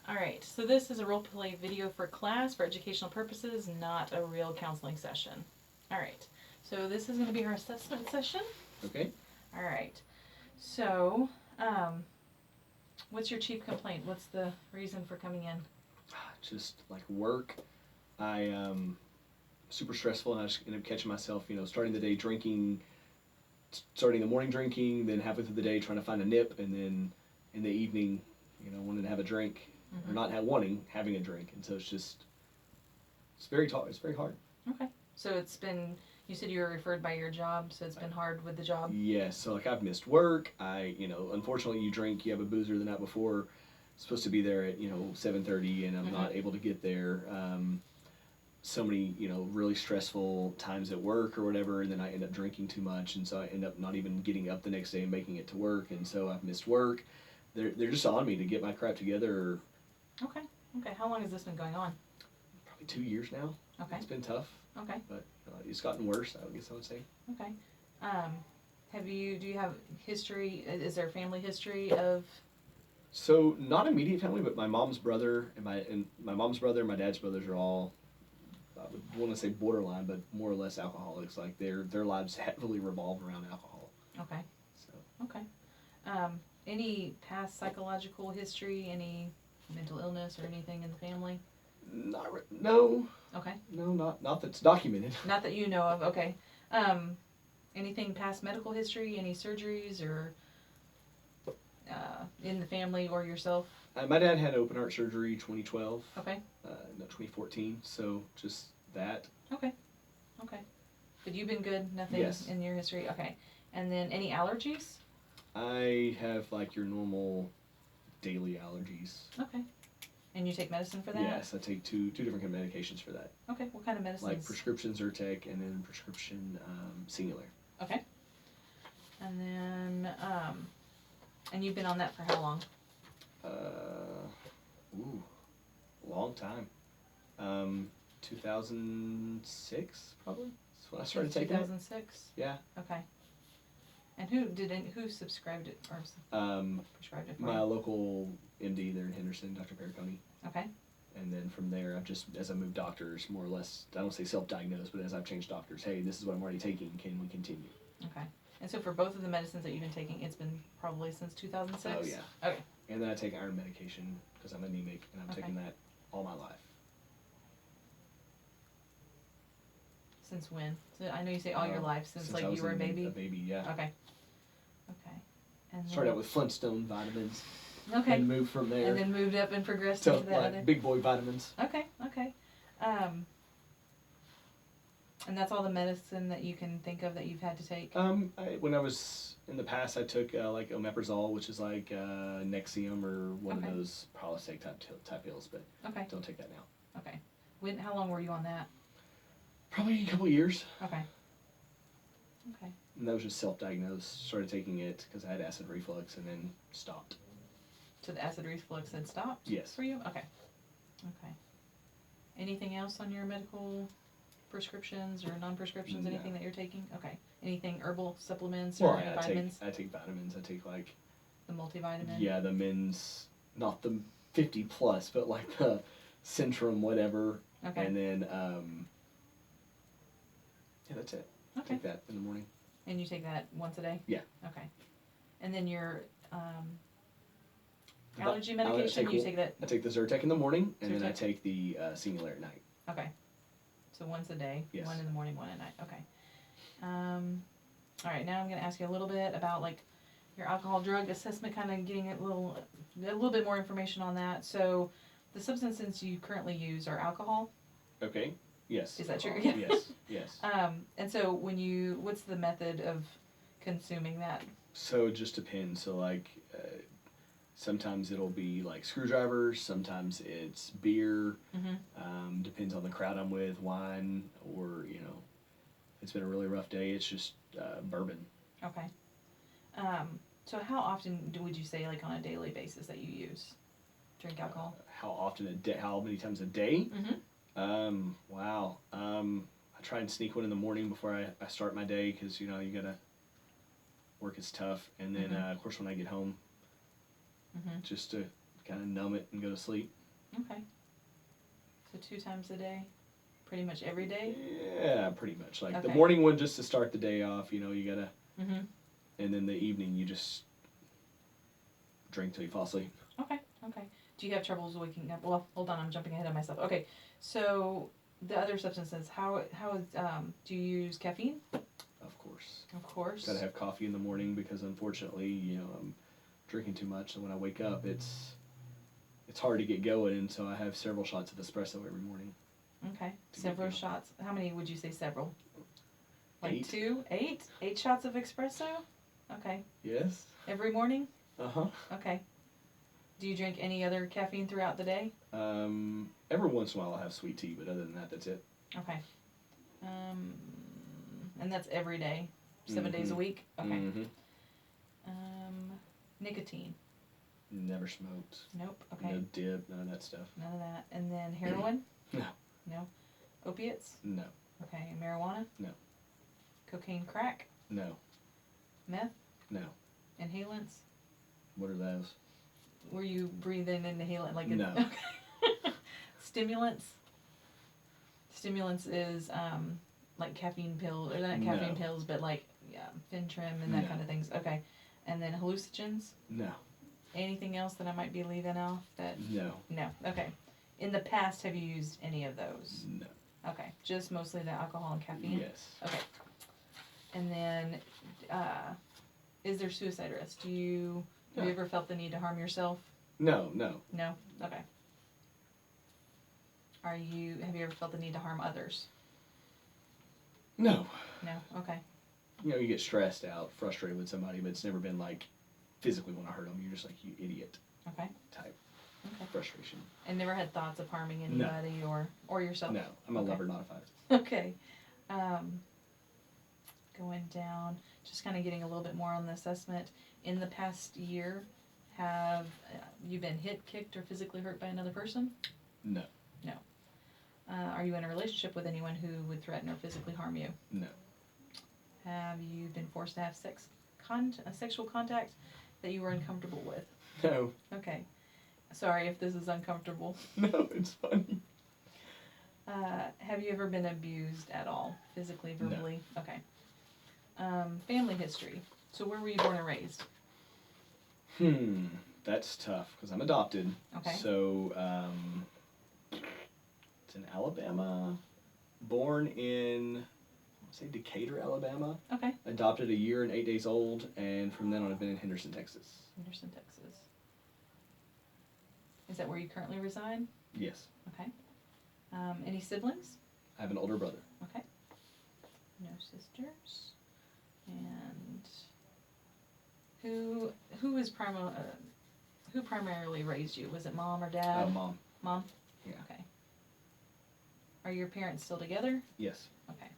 Alright, so this is a role play video for class for educational purposes, not a real counseling session. Alright, so this is going to be our assessment session. Okay. Alright, so, what's your chief complaint? What's the reason for coming in? Just like work. I super stressful, and I just end up catching myself, starting the day drinking, starting the morning drinking, then halfway through the day trying to find a nip, and then in the evening, wanting to have a drink, or not having a drink, and so it's very it's very hard. Okay, so it's been, you said you were referred by your job, so it's been hard with the job? Yes, so like I've missed work. Unfortunately you drink, you have a boozer the night before, supposed to be there at 7:30, and I'm not able to get there. So many really stressful times at work or whatever, and then I end up drinking too much, and so I end up not even getting up the next day and making it to work, and so I've missed work. They're just on me to get my crap together. Okay. How long has this been going on? Probably 2 years now. Okay. It's been tough. Okay. But it's gotten worse, I guess I would say. Okay. Do you have history? Is there a family history of? So not immediate family, but my mom's brother and my mom's brother and my dad's brothers are all, I would want to say borderline, but more or less alcoholics. Like their lives heavily revolve around alcohol. Okay. So. Okay. Any past psychological history? Any mental illness or anything in the family? No. Okay. No, not that's documented. Not that you know of. Okay. Anything past medical history? Any surgeries or in the family or yourself? My dad had open heart surgery 2012. Okay. No, 2014. So just that. Okay. But you've been good. Nothing Yes. in your history. Okay. And then any allergies? I have like your normal daily allergies. Okay. And you take medicine for that? Yes, I take two different kind of medications for that. Okay. What kind of medicines? Like prescription Zyrtec and then prescription Singulair. Okay. And then, and you've been on that for how long? Long time. 2006 probably. That's when I started taking it. 2006? Yeah. Okay. And who subscribed it or prescribed it for My you? local MD there in Henderson, Dr. Pericone. Okay. And then from there, I've just, as I moved doctors, more or less, I don't say self-diagnosed, but as I've changed doctors, hey, this is what I'm already taking, can we continue? Okay. And so for both of the medicines that you've been taking, it's been probably since 2006? Oh, yeah. Okay. And then I take iron medication because I'm anemic, and I've taken that all my life. Since when? So I know you say all your life, since like you were a baby? A baby, yeah. Okay. And started out with Flintstone vitamins. Okay. And moved from there. And then moved up and progressed to into that other. big boy vitamins. Okay. And that's all the medicine that you can think of that you've had to take? When I was in the past, I took like omeprazole, which is like Nexium or one of those Prilosec type pills, but don't take that now. Okay. How long were you on that? Probably a couple of years. Okay. And that was just self-diagnosed. Started taking it because I had acid reflux, and then stopped. So the acid reflux had stopped? Yes. For you? Okay. Anything else on your medical prescriptions or non-prescriptions? No. Anything that you're taking? Okay. Anything herbal supplements or any vitamins? I take vitamins. I take like the multivitamin? Yeah, the men's, not the 50 plus, but like the Centrum whatever. Okay. And then yeah, that's it. Okay. Take that in the morning. And you take that once a day? Yeah. Okay. And then your allergy medication, you take that? I take the Zyrtec in the morning, and then I take the Singulair at night. Okay. So once a day? Yes. One in the morning, one at night. Okay. All right, now I'm going to ask you a little bit about like your alcohol drug assessment, kind of getting a little bit more information on that. So the substances you currently use are alcohol? Okay. Yes. Is that true? Yes. And so what's the method of consuming that? So it just depends. So like sometimes it'll be like screwdrivers, sometimes it's beer. Depends on the crowd I'm with, wine, or it's been a really rough day, it's just bourbon. Okay. So how often would you say, like on a daily basis, that you drink alcohol? How many times a day? Wow. I try and sneak one in the morning before I start my day, because you gotta work is tough, and then of course when I get home, just to kind of numb it and go to sleep. Okay. So 2 times a day? Pretty much every day? Yeah, pretty much. Like the Okay. morning one just to start the day off, you know, you gotta, Mm-hmm. and then the evening you just drink till you fall asleep. Okay, okay. Do you have troubles waking up? Well, hold on, I'm jumping ahead of myself. Okay, so the other substances, do you use caffeine? Of course. Of course. Gotta have coffee in the morning because unfortunately, you know, I'm drinking too much, and when I wake up, it's hard to get going, and so I have several shots of espresso every morning. Okay, To several get you. shots. How many would you say several? Like 8. 2? 8? 8 shots of espresso? Okay. Yes. Every morning? Uh-huh. Okay. Do you drink any other caffeine throughout the day? Every once in a while I'll have sweet tea, but other than that, that's it. Okay. And that's every day? 7 days a week? Okay. Mm-hmm. Nicotine? Never smoked. Nope. Okay. No dip, none of that stuff. None of that. And then heroin? No. No. Opiates? No. Okay. Marijuana? No. Cocaine, crack? No. Meth? No. Inhalants? What are those? Were you breathing and inhaling like No. Okay. Stimulants? Stimulants is like caffeine pills, or not caffeine No. pills, but like Fentrim and that No. kind of things. Okay. And then hallucinogens? No. Anything else that I might be leaving off that? No. No. Okay. In the past, have you used any of those? No. Okay. Just mostly the alcohol and caffeine? Yes. Okay. And then, is there suicide risk? Have you No. ever felt the need to harm yourself? No. No. No? Okay. Have you ever felt the need to harm others? No. No? Okay. You know, you get stressed out, frustrated with somebody, but it's never been like physically when I hurt them. You're just like, you idiot Okay. type Okay. frustration. And never had thoughts of harming No. anybody or yourself? No. I'm a Okay. lover, not a fighter. Okay. Going down, just kind of getting a little bit more on the assessment. In the past year, have you been hit, kicked, or physically hurt by another person? No. No. Are you in a relationship with anyone who would threaten or physically harm you? No. Have you been forced to have sexual contact that you were uncomfortable with? No. Okay. Sorry if this is uncomfortable. No, it's funny. Have you ever been abused at all, physically, No. verbally? Okay. Family history. So where were you born and raised? That's tough because I'm adopted. Okay. So, it's in Alabama. Born in, say, Decatur, Alabama. Okay. Adopted a year and 8 days old, and from then on I've been in Henderson, Texas. Henderson, Texas. Is that where you currently reside? Yes. Okay. Any siblings? I have an older brother. Okay. No sisters. And who primarily raised you? Was it mom or dad? Mom. Mom? Yeah. Okay. Are your parents still together? Yes. Okay.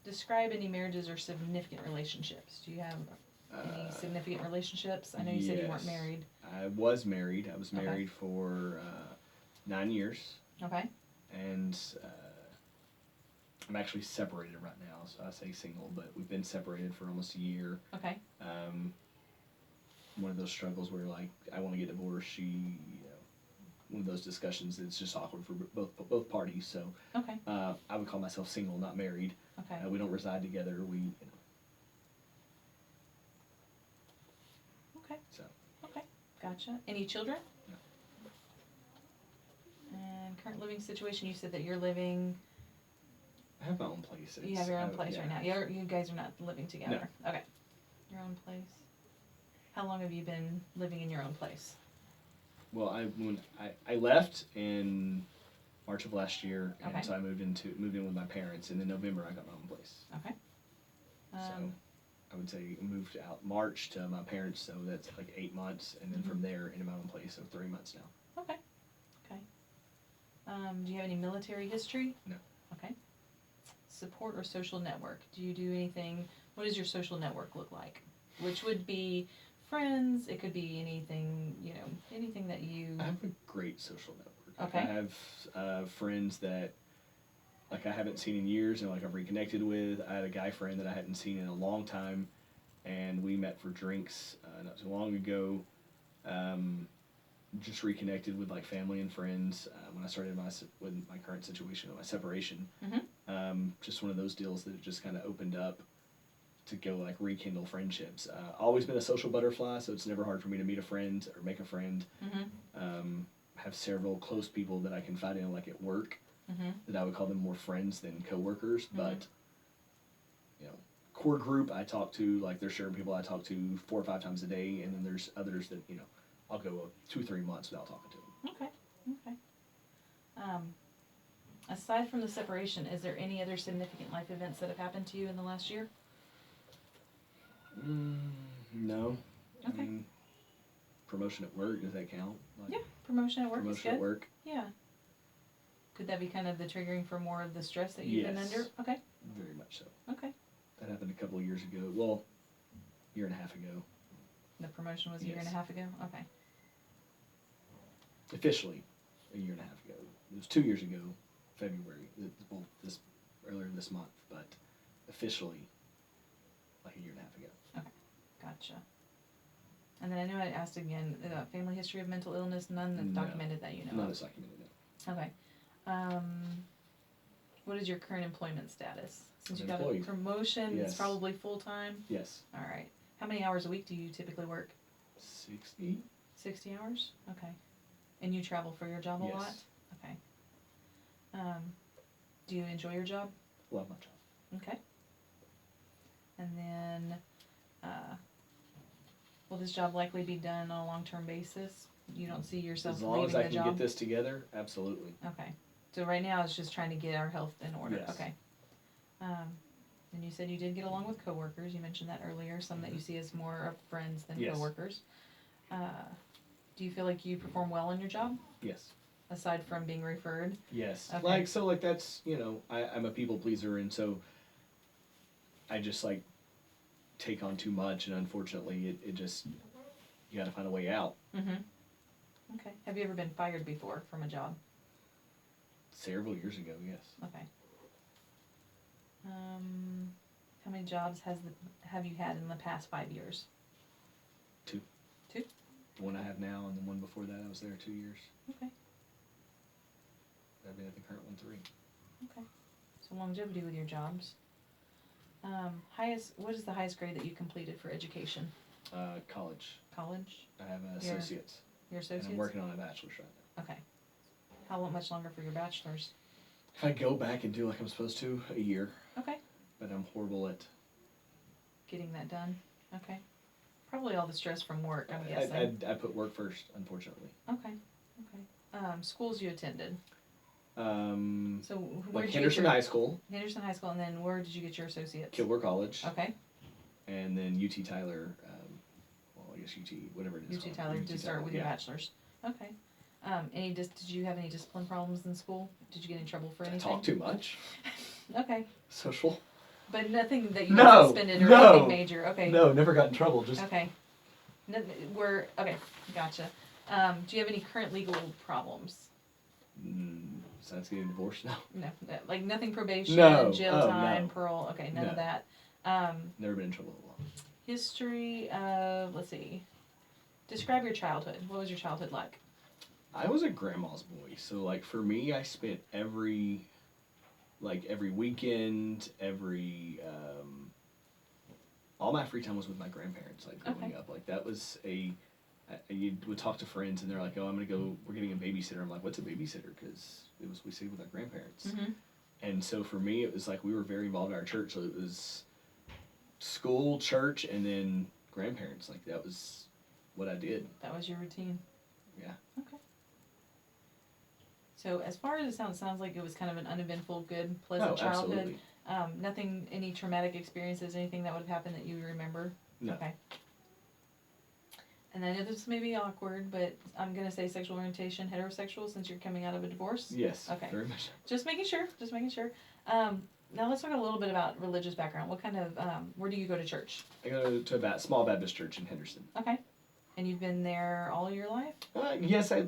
Describe any marriages or significant relationships. Do you have any significant relationships? I know you said you weren't yes. married. I was married. I was Okay. married for 9 years, Okay. and I'm actually separated right now, so I say single, but we've been separated for almost a year. Okay. One of those struggles where like I want to get divorced. She, you know, one of those discussions that's just awkward for both parties. So Okay. I would call myself single, not married. Okay. We don't reside together. We, you know, Okay. so Okay. Gotcha. Any children? No. And current living situation, you said that you're living, I have my own place. you have your own I- place yeah. right now. You guys are not living together. Okay. Your own place. How long have you been living in your own place? Well, when I left in March of last year, and Okay. so I moved in with my parents, and in November I got my own place. Okay. So I would say moved out March to my parents, so that's like 8 months, and then Mhm. from there into my own place, so 3 months now. Okay. Okay. Do you have any military history? No. Okay. Support or social network? Do you do anything? What does your social network look like? Which would be friends. It could be anything. You know, anything that you. I have a great social network. Like, Okay. I have friends that like I haven't seen in years and like I've reconnected with. I had a guy friend that I hadn't seen in a long time, and we met for drinks not too long ago. just reconnected with like family and friends when I started with my current situation, my separation. Just one of those deals that just kind of opened up to go like rekindle friendships. Always been a social butterfly, so it's never hard for me to meet a friend or make a friend. Have several close people that I confide in, like at work, that I would call them more friends than coworkers. But you know, core group I talk to, like there's certain people I talk to 4 or 5 times a day, and then there's others that I'll go 2 or 3 months without talking to them. Okay. Aside from the separation, is there any other significant life events that have happened to you in the last year? No. Okay. I mean, promotion at work, does that count? Like, Yeah, promotion at work is promotion good. at work. Yeah. Could that be kind of the triggering for more of the stress that you've been Yes. under? Okay. Very much so. Okay. That happened a couple of years ago. Well, year and a half ago. The promotion was a year and a Yes. half ago? Okay. Officially, a year and a half ago. It was 2 years ago, February. Well, earlier this month, but officially, like a year and a half ago. Gotcha. And then I know I asked again about family history of mental illness. None that's No. documented that you know Not of. as documented. No. Okay. What is your current employment status? Since you I'm got a employed. promotion, it's Yes. probably full-time? Yes. All right. How many hours a week do you typically work? 60. 60 hours? Okay. And you travel for your job a Yes. lot? Okay. Do you enjoy your job? Love my job. Okay. And then, will this job likely be done on a long-term basis? You don't see yourself As long leaving as I the can job? get this together, absolutely. Okay. So right now it's just trying to get our health in order. Yes. Okay. And you said you did get along with coworkers. You mentioned that earlier. Some that you see as more of friends than Yes. coworkers. Do you feel like you perform well in your job Yes. aside from being referred? Yes. Okay. Like that's, I'm a people pleaser, and so I just like take on too much, and unfortunately it just, you gotta find a way out. Mm-hmm. Okay. Have you ever been fired before from a job? Several years ago, yes. Okay. How many jobs have you had in the past 5 years? 2. 2? The one I have now, and the one before that I was there 2 years. Okay. I've been at the current one 3. Okay. So longevity with your jobs. What is the highest grade that you completed for education? College. College? I have an Your associate's. Your associates? And I'm working on a bachelor's right now. Okay. How much longer for your bachelor's? If I go back and do like I'm supposed to, a year. Okay. But I'm horrible at. Getting that done? Okay. Probably all the stress from work, I'm guessing. I put work first, unfortunately. Okay. Schools you attended. So where Like did Henderson you get High School, Henderson High School, and then where did you get your associates? Kilgore College, Okay. and then UT Tyler. I guess UT, whatever it is. UT called. Tyler to start with your yeah. bachelor's. Okay. Did you have any discipline problems in school? Did you get in trouble for I anything? talk too much. Okay. Social. But nothing that you No, got suspended or no, anything major. Okay. No, never got in trouble. Just Okay. Okay. Gotcha. Do you have any current legal problems? besides getting divorced. No, No, like nothing probation, No. jail Oh, time, no. parole. Okay, none of No. that. never been in trouble at all. History of, let's see. Describe your childhood. What was your childhood like? I was a grandma's boy, so like for me, I spent every weekend, all my free time was with my grandparents. Like growing Okay. up, like that was you would talk to friends and they're like, "Oh, we're getting a babysitter." I'm like, "What's a babysitter?" Because we stayed with our grandparents, Mm-hmm. and so for me, it was like we were very involved in our church. So it was school, church, and then grandparents. Like that was what I did. That was your routine. Yeah. Okay. So as far as it sounds like it was kind of an uneventful, good, pleasant Oh, childhood. absolutely. Nothing, any traumatic experiences, anything that would have happened that you remember? No. Okay. And I know this may be awkward, but I'm going to say sexual orientation, heterosexual, since you're coming out of a divorce. Yes. Okay. Very much. Just making sure. Now let's talk a little bit about religious background. What kind of, where do you go to church? I go to a small Baptist church in Henderson. Okay. And you've been there all your life? Yes, I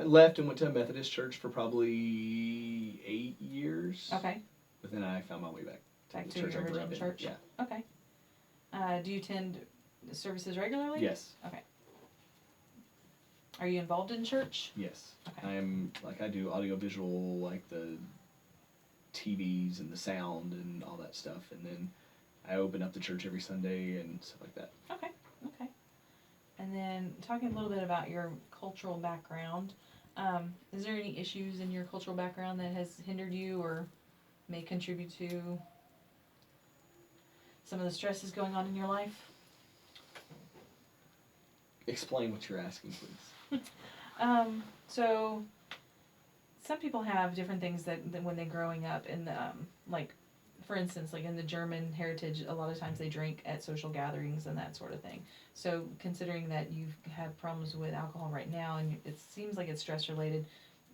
left and went to a Methodist church for probably 8 years. Okay. But then I found my way back Back the to church your I grew original up in. church? Yeah. Okay. Do you attend services regularly? Yes. Okay. Are you involved in church? Yes. Okay. I'm like I do audiovisual, like the TVs and the sound and all that stuff, and then I open up the church every Sunday and stuff like that. Okay. Okay. And then talking a little bit about your cultural background, is there any issues in your cultural background that has hindered you or may contribute to some of the stresses going on in your life? Explain what you're asking, please. So some people have different things that when they're growing up and like for instance like in the German heritage a lot of times they drink at social gatherings and that sort of thing. So considering that you've had problems with alcohol right now and it seems like it's stress related,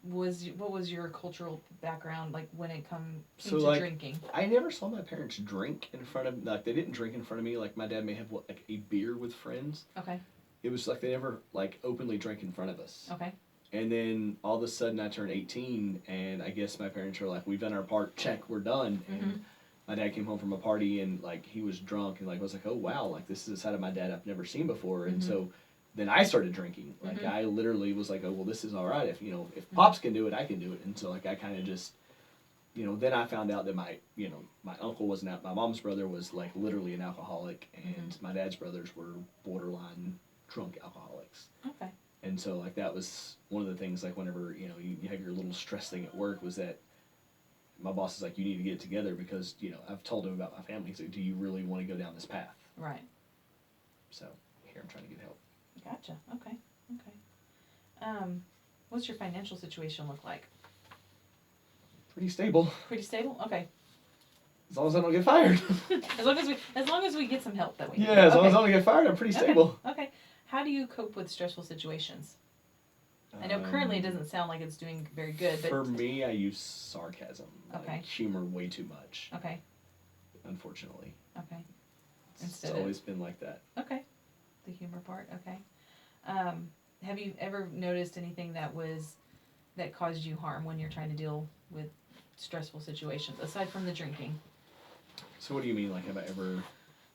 what was your cultural background like when it came So, to like, drinking? I never saw my parents drink in front of like they didn't drink in front of me. Like my dad may have like a beer with friends. Okay. It was like they never like openly drank in front of us. Okay. And then all of a sudden I turned 18 and I guess my parents were like, we've done our part, check, we're done. Mm-hmm. And my dad came home from a party and like he was drunk and like I was like, oh wow, like this is a side of my dad I've never seen before. And Mm-hmm. so then I started drinking. Like Mm-hmm. I literally was like, oh well, this is all right. If if Mm-hmm. Pops can do it, I can do it. And so like I kind of just then I found out that my uncle was not, my mom's brother was like literally an alcoholic, and Mm-hmm. my dad's brothers were borderline drunk alcoholics. Okay. And so like that was one of the things like whenever you have your little stress thing at work was that my boss is like, you need to get it together because I've told him about my family. He's like, do you really want to go down this path? Right. So here I'm trying to get help. Gotcha. Okay. Okay. What's your financial situation look like? Pretty stable, Pretty stable? Okay. as long as I don't get fired. As long as we get some help that we need. Yeah, as long as I Okay. don't get fired, I'm pretty Okay. stable. Okay. How do you cope with stressful situations? I know currently it doesn't sound like it's doing very good, but For me, I use sarcasm. Okay. Like humor way too much, okay. unfortunately. Okay. It's Instead of- always been like that. Okay. The humor part, okay. Have you ever noticed anything that caused you harm when you're trying to deal with stressful situations aside from the drinking? So what do you mean? Like, have I ever?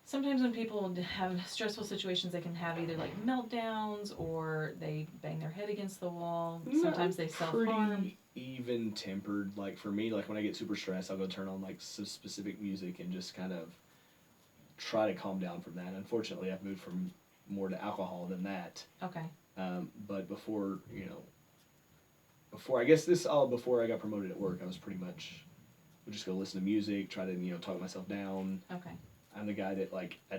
Sometimes when people have stressful situations, they can have either like meltdowns or they bang their head against the wall. Sometimes they self-harm. Pretty even tempered. Like for me, like when I get super stressed, I'll go turn on like specific music and just kind of try to calm down from that. Unfortunately, I've moved from more to alcohol than that. Okay. But before I guess before I got promoted at work, I was pretty much would just go listen to music, try to talk myself down. Okay. I'm the guy that like I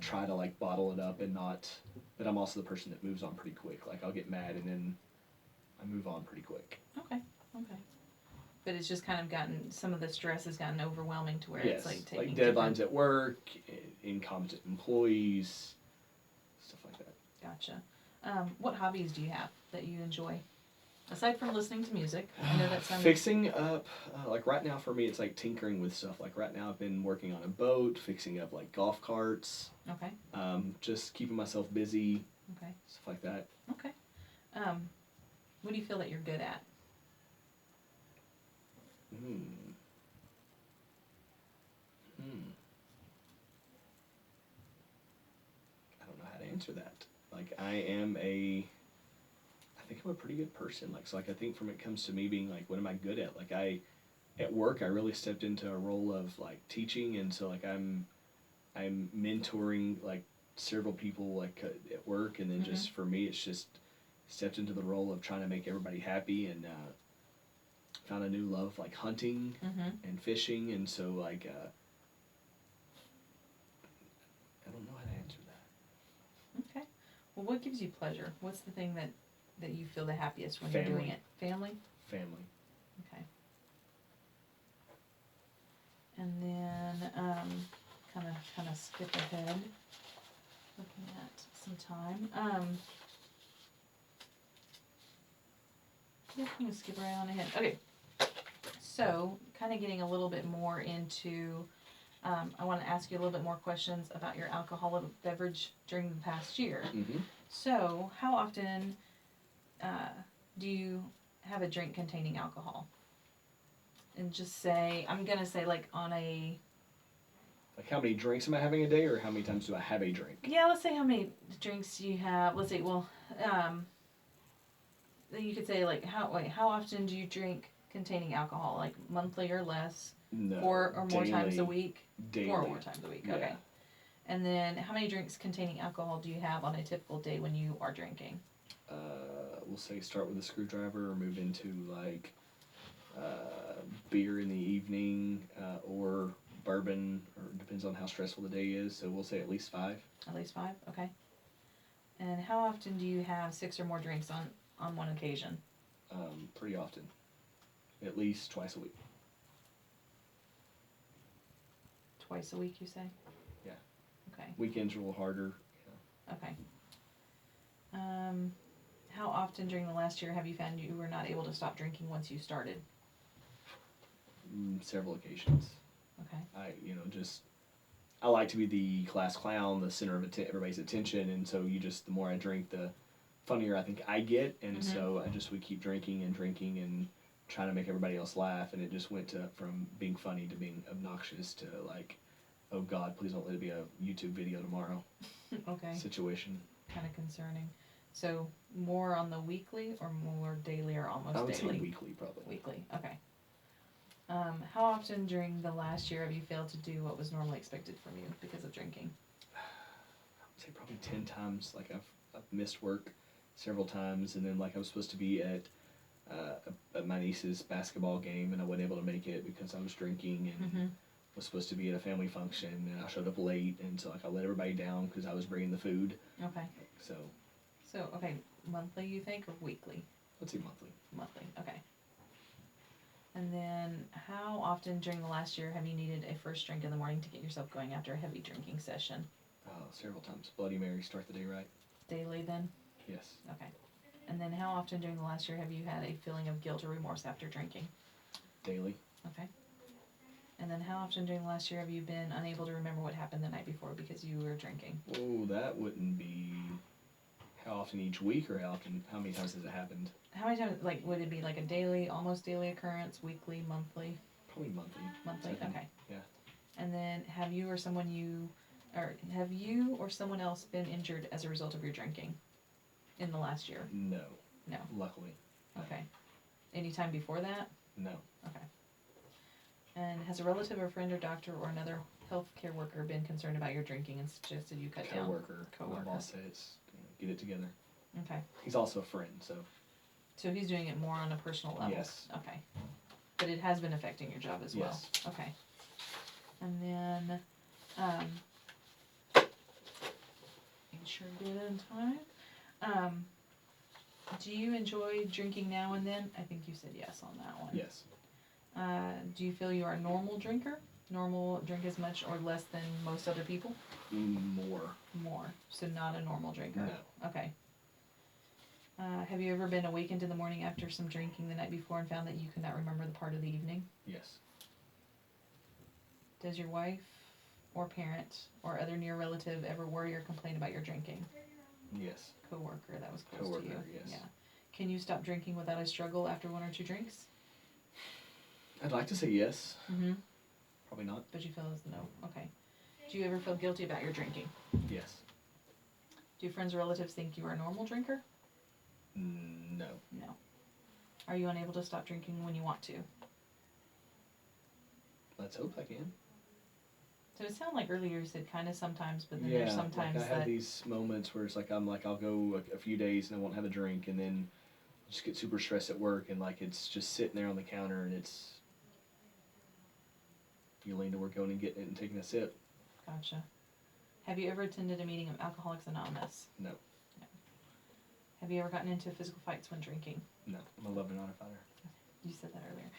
try to like bottle it up and not, but I'm also the person that moves on pretty quick. Like I'll get mad and then I move on pretty quick. Okay. Okay. But it's just kind of some of the stress has gotten overwhelming to where Yes, it's like taking deadlines at work, incompetent employees, stuff like that. Gotcha. What hobbies do you have that you enjoy? Aside from listening to music, I know that sounds Fixing up, like right now for me, it's like tinkering with stuff. Like right now, I've been working on a boat, fixing up like golf carts. Okay. Just keeping myself busy. Okay. Stuff like that. Okay. What do you feel that you're good at? I don't know how to answer that. Like I think I'm a pretty good person. Like so, like I think from it comes to me being like, what am I good at? Like at work, I really stepped into a role of like teaching, and so like I'm mentoring like several people like at work, and then just for me, it's just stepped into the role of trying to make everybody happy, and found a new love like hunting and fishing, and so like I don't know how to answer that. Okay. Well, what gives you pleasure? What's the thing that you feel the happiest when Family. you're doing it? Family? Family. Okay. And then kind of skip ahead, looking at some time. Yeah, I'm gonna skip right on ahead. Okay. So, kind of getting a little bit more into, I want to ask you a little bit more questions about your alcoholic beverage during the past year. Mm-hmm. So, how often do you have a drink containing alcohol? And just say, I'm going to say like on a Like how many drinks am I having a day, or how many times do I have a drink? Yeah, let's say how many drinks you have. Let's say, well, then you could say like how often do you drink containing alcohol? Like monthly or less, No. 4 or more times a daily- week. Daily. 4 or more times a week. Okay. Yeah. And then how many drinks containing alcohol do you have on a typical day when you are drinking? We'll say start with a screwdriver, or move into like beer in the evening, or bourbon, or depends on how stressful the day is. So we'll say at least 5. At least 5. Okay. And how often do you have 6 or more drinks on one occasion? Pretty often, at least twice a week. Twice a week, you say? Yeah. Okay. Weekends are a little harder. Okay. How often during the last year have you found you were not able to stop drinking once you started? Several occasions. Okay. I like to be the class clown, the center of everybody's attention, and so the more I drink, the funnier I think I get, and so I just would keep drinking and trying to make everybody else laugh, and it just went from being funny to being obnoxious to like, oh God, please don't let it be a YouTube video tomorrow. Okay. Situation. Kind of concerning. So more on the weekly or more daily or almost I would daily? say weekly, probably. Weekly. Okay. How often during the last year have you failed to do what was normally expected from you because of drinking? I would say probably 10 times. Like I've missed work several times, and then like I was supposed to be at my niece's basketball game, and I wasn't able to make it because I was drinking, and was supposed to be at a family function, and I showed up late, and so like I let everybody down because I was bringing the food. Okay. So Okay, monthly you think or weekly? let's say monthly. Monthly. Okay. And then how often during the last year have you needed a first drink in the morning to get yourself going after a heavy drinking session? Several times. Bloody Mary, start the day right. Daily then? Yes. Okay. And then how often during the last year have you had a feeling of guilt or remorse after drinking? Daily. Okay. And then how often during the last year have you been unable to remember what happened the night before because you were drinking? Oh, that wouldn't be how often each week, or how many times has it happened? How many times, like, would it be like a daily, almost daily occurrence, weekly, monthly? Probably monthly. Monthly, okay. Yeah. And then have you or someone else been injured as a result of your drinking in the last year? No. No. Luckily. Okay. Any time before that? No. Okay. And has a relative or friend or doctor or another healthcare worker been concerned about your drinking and suggested you cut down? Coworker. Coworker. My boss says, get it together. Okay. He's also a friend, so. So he's doing it more on a personal level? Yes. Okay. But it has been affecting your job as well? Yes. Okay. And then, make sure I get it in time. Do you enjoy drinking now and then? I think you said yes on that one. Yes. Do you feel you are a normal drinker? Normal, drink as much or less than most other people? More. More. So not a normal drinker? No. Okay. Have you ever been awakened in the morning after some drinking the night before and found that you could not remember the part of the evening? Yes. Does your wife or parent or other near relative ever worry or complain about your drinking? Yes. Coworker, that was close to you. Coworker, yes. Yeah. Can you stop drinking without a struggle after 1 or 2 drinks? I'd like to say yes. Mm-hmm. Probably not. But you feel as no. Okay. Do you ever feel guilty about your drinking? Yes. Do your friends or relatives think you are a normal drinker? No. No. Are you unable to stop drinking when you want to? Let's hope I can. So it sounded like earlier you said kind of sometimes, but then Yeah, there's sometimes like I have that... these moments where it's like I'll go a few days and I won't have a drink, and then I just get super stressed at work, and like it's just sitting there on the counter, and it's you lean toward going and getting it and taking a sip. Gotcha. Have you ever attended a meeting of Alcoholics Anonymous? No. No. Have you ever gotten into physical fights when drinking? No. I'm a lover, not a fighter. You said that earlier.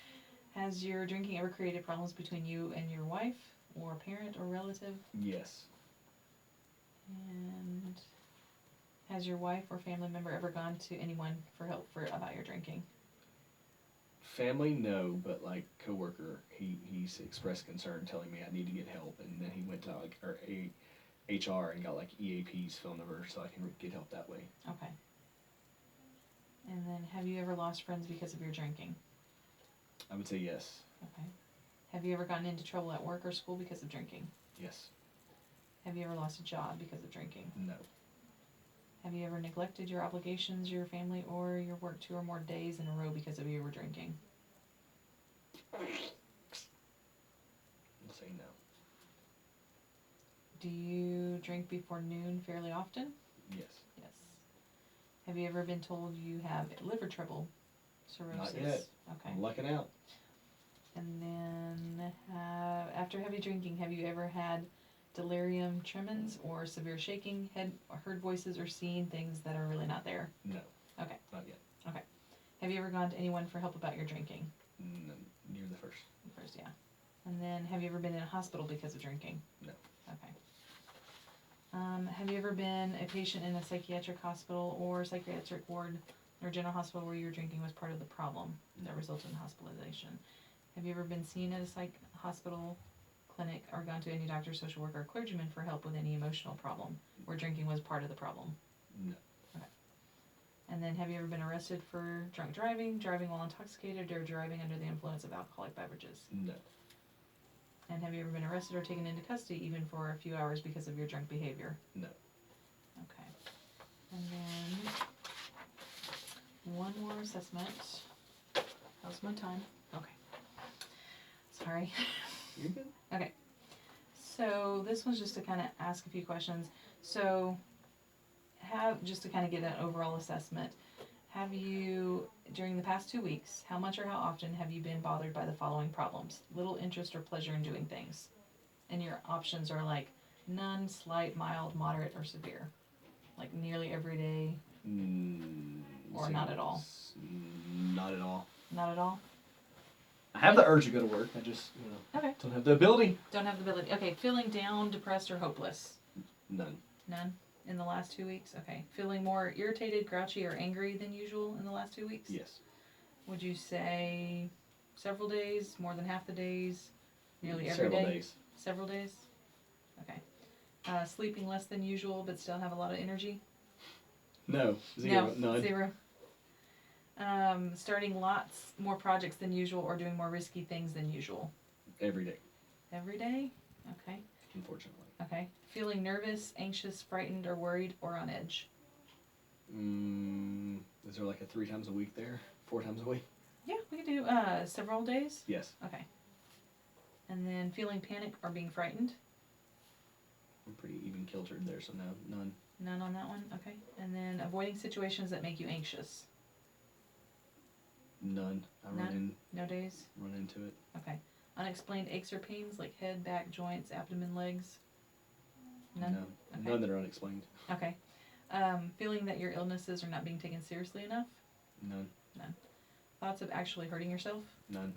Has your drinking ever created problems between you and your wife, or parent, or relative? Yes. And has your wife or family member ever gone to anyone for help about your drinking? Family, no, but like coworker, he's expressed concern, telling me I need to get help, and then he went to like our HR and got like EAP's phone number so I can get help that way. Okay. And then, have you ever lost friends because of your drinking? I would say yes. Okay. Have you ever gotten into trouble at work or school because of drinking? Yes. Have you ever lost a job because of drinking? No. Have you ever neglected your obligations, your family, or your work 2 or more days in a row because of you were drinking? I'll say no. Do you drink before noon fairly often? Yes. Yes. Have you ever been told you have liver trouble, cirrhosis? Not yet. Okay. I'm lucking out. And then, after heavy drinking, have you ever had delirium tremens or severe shaking, heard voices, or seen things that are really not there? No. Okay. Not yet. Have you ever gone to anyone for help about your drinking? You're the first. First, yeah. And then, have you ever been in a hospital because of drinking? No. Okay. Have you ever been a patient in a psychiatric hospital or psychiatric ward or general hospital where your drinking was part of the problem that resulted in hospitalization? Have you ever been seen at a psych hospital, clinic, or gone to any doctor, social worker, or clergyman for help with any emotional problem where drinking was part of the problem? No. Okay. And then, have you ever been arrested for drunk driving, driving while intoxicated, or driving under the influence of alcoholic beverages? No. And have you ever been arrested or taken into custody even for a few hours because of your drunk behavior? No. Okay. And then one more assessment. How's my time? Okay. Sorry. You're good. Okay. So this one's just to kind of ask a few questions. So just to kind of get an overall assessment, have you, during the past 2 weeks, how much or how often have you been bothered by the following problems? Little interest or pleasure in doing things. And your options are like none, slight, mild, moderate, or severe. Like nearly every day, or say not at all? Not at all. Not at all? I have the urge to go to work. I just, Okay. don't have the ability. Don't have the ability. Okay, feeling down, depressed, or hopeless? None. None in the last 2 weeks? Okay. Feeling more irritated, grouchy, or angry than usual in the last 2 weeks? Yes. Would you say several days, more than half the days, nearly every Several day? days. Several days? Okay. Sleeping less than usual but still have a lot of energy? No. Zero. No, None. 0. Starting lots more projects than usual or doing more risky things than usual? Every day. Every day? Okay. Unfortunately. Okay. Feeling nervous, anxious, frightened, or worried, or on edge? Is there like a 3 times a week there? 4 times a week? Yeah, we can do several days. Yes. Okay. And then feeling panic or being frightened? I'm pretty even kiltered there, so no, none. None on that one? Okay. And then avoiding situations that make you anxious? None. I None? No days? run into it. Okay. Unexplained aches or pains like head, back, joints, abdomen, legs? None? No. Okay. None that are unexplained. Okay. Feeling that your illnesses are not being taken seriously enough? None. Thoughts of actually hurting yourself? None.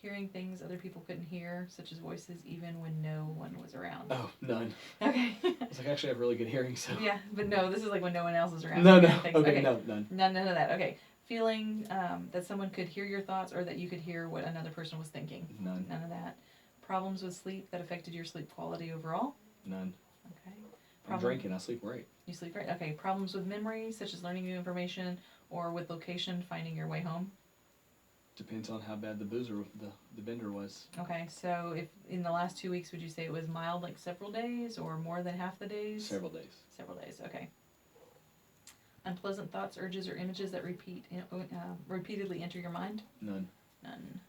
Hearing things other people couldn't hear, such as voices, even when no one was around? Oh, none. Okay. It's like, actually, I have really good hearing, so. Yeah, but no, this is like when no one else is around. No, kind no. of things. Okay, no, none. None of that. Okay. Feeling that someone could hear your thoughts or that you could hear what another person was thinking? None. None of that. Problems with sleep that affected your sleep quality overall? None. Okay. I'm drinking. I sleep great. You sleep great. Okay. Problems with memory, such as learning new information, or with location, finding your way home? Depends on how bad the boozer, the bender was. Okay. So if in the last 2 weeks, would you say it was mild, like several days, or more than half the days? Several days. Several days. Okay. Unpleasant thoughts, urges, or images that repeatedly enter your mind? None. None.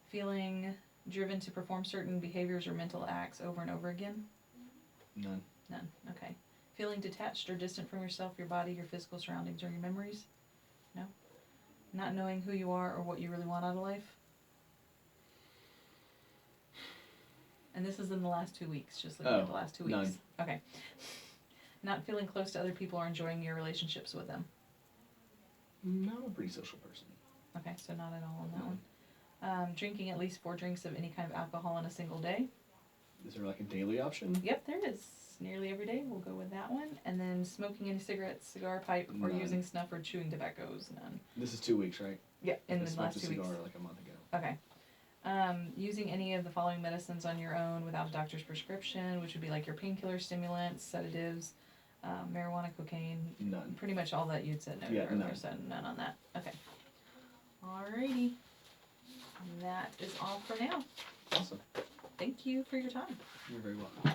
Feeling driven to perform certain behaviors or mental acts over and over again? None. None. Okay. Feeling detached or distant from yourself, your body, your physical surroundings, or your memories? No. Not knowing who you are or what you really want out of life? And this is in the last 2 weeks, just looking at the last 2 weeks. None. Okay. Not feeling close to other people or enjoying your relationships with them? No, I'm a pretty social person. Okay, so not at all on that No. one. Drinking at least 4 drinks of any kind of alcohol in a single day? Is there like a daily option? Yep, there is. Nearly every day. We'll go with that one. And then smoking any cigarettes, cigar, pipe, or None. using snuff or chewing tobaccos? None. This is 2 weeks, right? Yep, in I the smoked last a 2 cigar weeks. like a month ago. Okay. Using any of the following medicines on your own without a doctor's prescription, which would be like your painkillers, stimulants, sedatives, marijuana, cocaine, None. pretty much all that you'd said no to Yeah, earlier, none. so none on that. Okay. Alrighty. That is all for now. Awesome. thank you for your time. You're very welcome.